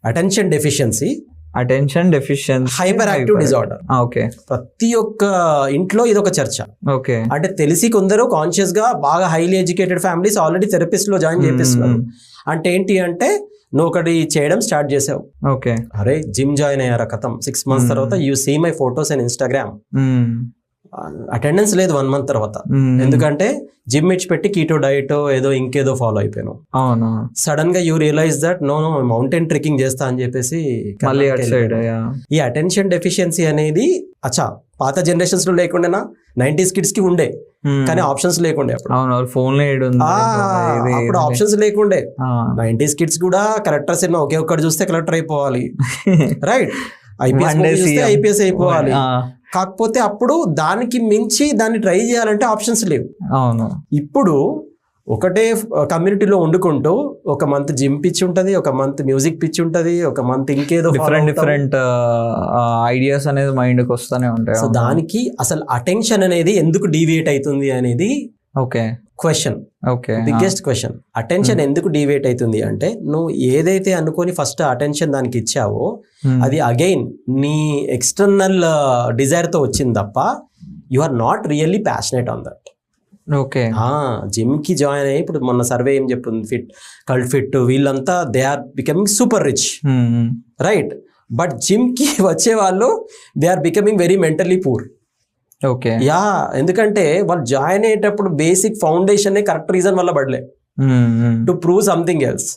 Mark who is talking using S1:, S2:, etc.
S1: Attention deficiency,
S2: attention deficiency,
S1: hyper active disorder.
S2: Okay
S1: ప్రతి ఒక్క ఇంట్లో ఇది ఒక చర్చ.
S2: ఓకే
S1: అంటే తెలిసి కొందరు కాన్షియస్ గా బాగా highly educated families already therapist లో జాయిన్ చేపిస్తున్నారు. అంటే ఏంటి అంటే నువ్వు ఒకటి చేయడం స్టార్ట్ చేసావు,
S2: ఓకే
S1: అరే జిమ్ జాయిన్ అయ్యారా కథం, 6 months తర్వాత you see my photos and Instagram, attendance లేదు 1 month తర్వాత. ఎందుకంటే జిమ్ ఇచ్చి పెట్టి కీటో డైట్ ఏదో ఇంకేదో ఫాలో అయిపోయాను.
S2: అవును,
S1: సడన్ గా you realize that no mountain trekking చేస్తా అని చెప్పేసి
S2: మళ్ళీ అటు సైడ్.
S1: ఈ అటెన్షన్ డెఫిషియన్సీ అనేది అచ్చా పాత జనరేషన్స్ లో లేకుండా 90s కిడ్స్ కి ఉండే, కానీ ఆప్షన్స్ లేకుండే అప్పుడు.
S2: అవును, ఫోన్
S1: అప్పుడు ఆప్షన్స్ లేకుండే. 90s కిడ్స్ కూడా కలెక్టర్ సినిమా ఒకే ఒక్కటి చూస్తే కలెక్టర్ అయిపోవాలి, రైట్? ఐపీఎస్ అయిపోవాలి. కాకపోతే అప్పుడు దానికి మించి దాన్ని ట్రై చేయాలంటే ఆప్షన్స్ లేవు.
S2: అవును,
S1: ఇప్పుడు ఒకటే కమ్యూనిటీలో వండుకుంటూ ఒక మంత్ జిమ్ పిచ్ ఉంటది, ఒక మంత్ మ్యూజిక్ పిచ్ ఉంటది, ఒక మంత్ ఇంకేదో
S2: డిఫరెంట్ ఐడియాస్ అనేది మైండ్ కి వస్తూనే ఉంటాయి.
S1: సో దానికి అసలు అటెన్షన్ అనేది ఎందుకు డీవియేట్ అవుతుంది అనేది
S2: okay
S1: question,
S2: okay
S1: biggest question. Attention ఎందుకు డీవియేట్ అవుతుంది అంటే నువ్వు ఏదైతే అనుకొని ఫస్ట్ అటెన్షన్ దానికి ఇచ్చావో అది అగైన్ నీ ఎక్స్టర్నల్ డిజైర్ తో వచ్చింది తప్ప you are not really passionate on that.
S2: Okay
S1: gym కి జాయిన్ అయ్యి ఇప్పుడు మొన్న సర్వే ఏం చెప్తుంది, కల్ట్ ఫిట్ వీళ్ళంతా they are becoming super rich, right? But gym కి వచ్చే వాళ్ళు they are becoming very mentally poor.
S2: Okay
S1: yeah, ఎందుకంటే వాళ్ళు జాయిన్ అయ్యేటప్పుడు బేసిక్ ఫౌండేషన్ కరెక్ట్ రీజన్ వల్ల పడలే, టు ప్రూవ్ సంథింగ్ ఎల్స్.